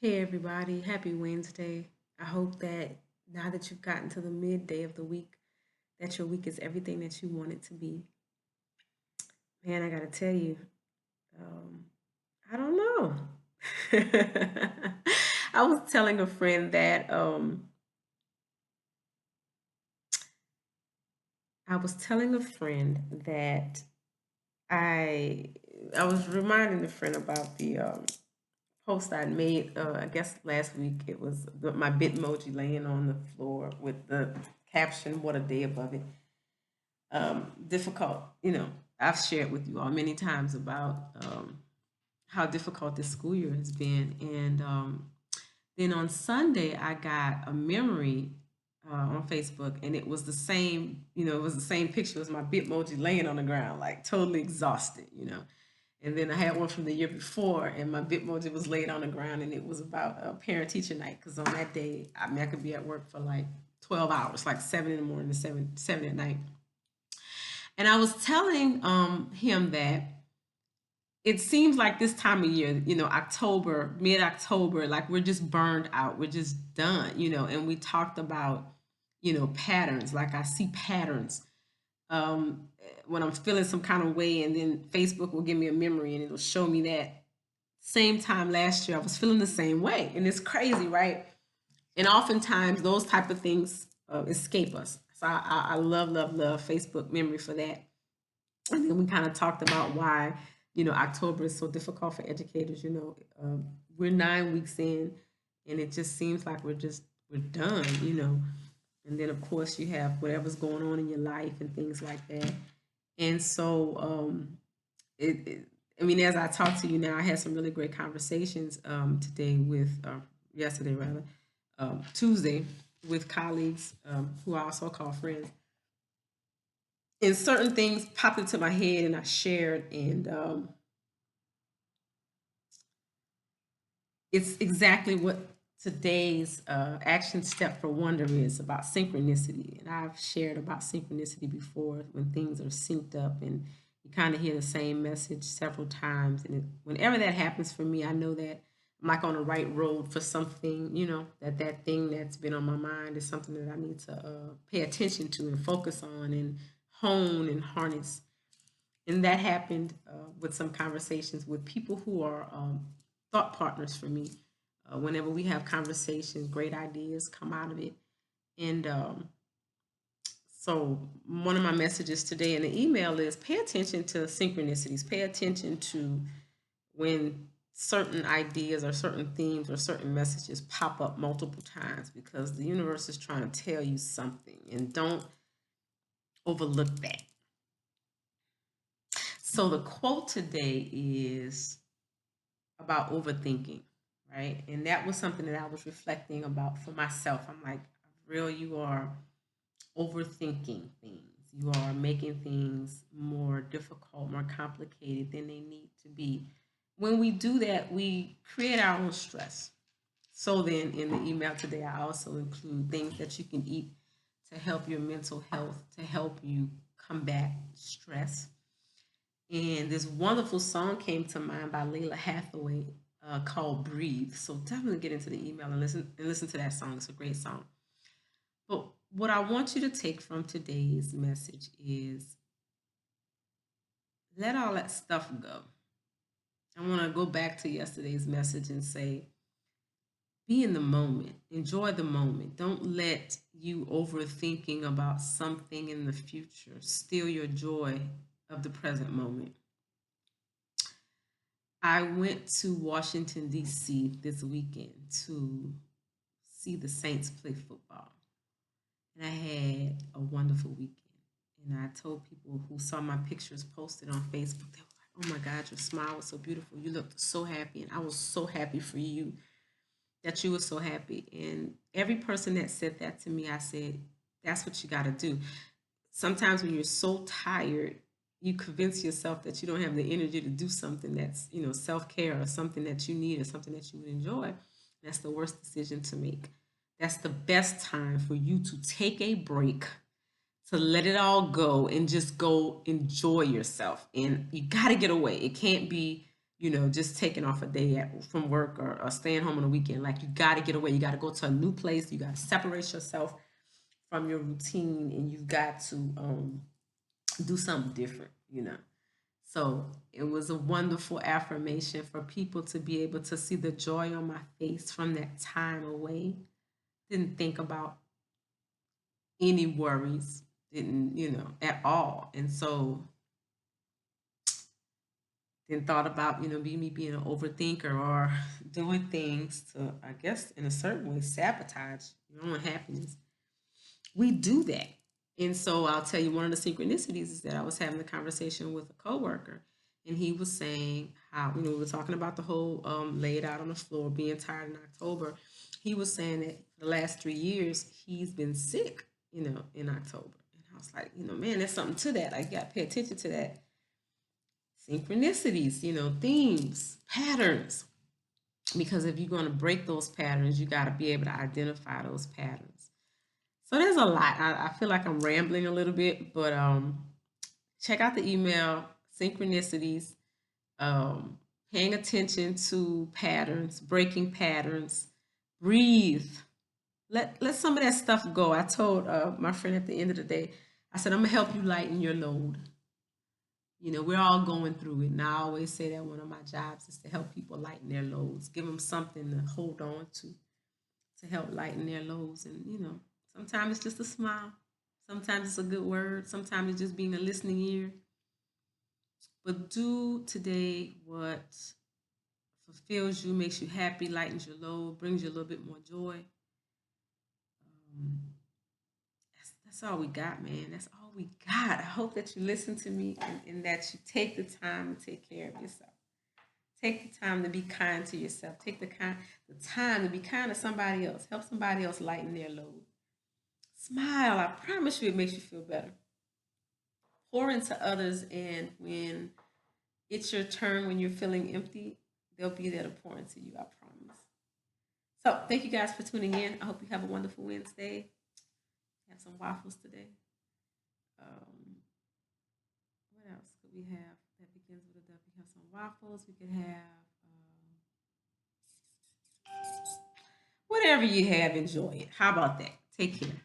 Hey everybody, happy Wednesday. I hope that now that you've gotten to the midday of the week, that your week is everything that you want it to be. Man, I gotta tell you, um, I don't know. I was telling a friend that I was telling a friend that I I was reminding the friend about the post I made. I guess last week it was my Bitmoji laying on the floor with the caption "What a day" above it. Difficult, I've shared with you all many times about how difficult this school year has been, and then on Sunday I got a memory on Facebook, and it was the same. It was the same picture as my Bitmoji laying on the ground, like totally exhausted. And then I had one from the year before, and my Bitmoji was laid on the ground, and it was about a parent teacher night. Because on that day, I mean, I could be at work for like 12 hours, like 7 in the morning to seven at night. And I was telling him that it seems like this time of year, October, mid October, like we're just burned out, we're just done, And we talked about, patterns. Like I see patterns when I'm feeling some kind of way, and then Facebook will give me a memory and it'll show me that same time last year I was feeling the same way, and it's crazy, right? And oftentimes those type of things escape us. So I love, love, love Facebook memory for that. And then we kind of talked about why October is so difficult for educators. We're 9 weeks in, and it just seems like we're done. And then of course you have whatever's going on in your life and things like that. And so I mean, as I talk to you now, I had some really great conversations today with yesterday rather, Tuesday, with colleagues who I also call friends, and certain things popped into my head and I shared, and it's exactly what today's action step for wonder is about: synchronicity. And I've shared about synchronicity before, when things are synced up and you kind of hear the same message several times. And whenever that happens for me, I know that I'm like on the right road for something, that thing that's been on my mind is something that I need to pay attention to and focus on and hone and harness. And that happened with some conversations with people who are thought partners for me. Whenever we have conversations, great ideas come out of it. And so, one of my messages today in the email is pay attention to synchronicities, pay attention to when certain ideas or certain themes or certain messages pop up multiple times, because the universe is trying to tell you something, and don't overlook that. So, the quote today is about overthinking, right? And that was something that I was reflecting about for myself. I'm like, real, you are overthinking things. You are making things more difficult, more complicated than they need to be. When we do that, we create our own stress. So then in the email today, I also include things that you can eat to help your mental health, to help you combat stress. And this wonderful song came to mind by Layla Hathaway called "Breathe." So definitely get into the email and listen to that song. It's a great song. But what I want you to take from today's message is let all that stuff go. I want to go back to yesterday's message and say, be in the moment, enjoy the moment. Don't let you overthinking about something in the future steal your joy of the present moment. I went to Washington, D.C. this weekend to see the Saints play football. And I had a wonderful weekend. And I told people who saw my pictures posted on Facebook, they were like, oh my God, your smile was so beautiful. You looked so happy. And I was so happy for you, that you were so happy. And every person that said that to me, I said, that's what you got to do. Sometimes when you're so tired, you convince yourself that you don't have the energy to do something that's, self-care, or something that you need, or something that you would enjoy. That's the worst decision to make. That's the best time for you to take a break, to let it all go and just go enjoy yourself. And you got to get away. It can't be just taking off a day from work, or staying home on the weekend. Like, you got to get away. You got to go to a new place. You got to separate yourself from your routine, and you've got to do something different. So it was a wonderful affirmation for people to be able to see the joy on my face from that time away. Didn't think about any worries, didn't, at all. And so then thought about, me being an overthinker, or doing things to, I guess, in a certain way, sabotage your own happiness. We do that. And so I'll tell you, one of the synchronicities is that I was having a conversation with a coworker, and he was saying how, we were talking about the whole laid out on the floor, being tired in October. He was saying that for the last 3 years, he's been sick, in October. And I was like, man, there's something to that. Like, you got to pay attention to that. Synchronicities, themes, patterns. Because if you're going to break those patterns, you got to be able to identify those patterns. So there's a lot. I feel like I'm rambling a little bit, but check out the email, synchronicities, paying attention to patterns, breaking patterns, breathe. Let some of that stuff go. I told my friend at the end of the day, I said, I'm gonna help you lighten your load. We're all going through it. And I always say that one of my jobs is to help people lighten their loads, give them something to hold on to help lighten their loads. And, sometimes it's just a smile. Sometimes it's a good word. Sometimes it's just being a listening ear. But do today what fulfills you, makes you happy, lightens your load, brings you a little bit more joy. Um, that's all we got, man. That's all we got. I hope that you listen to me, and that you take the time to take care of yourself. Take the time to be kind to yourself. Take the time to be kind to somebody else. Help somebody else lighten their load. Smile. I promise you, it makes you feel better. Pour into others, and when it's your turn, when you're feeling empty, they'll be there to pour into you. I promise. So, thank you guys for tuning in. I hope you have a wonderful Wednesday. Have some waffles today. Um, what else could we have that begins with a W? We have some waffles. We could have whatever you have. Enjoy it. How about that? Take care.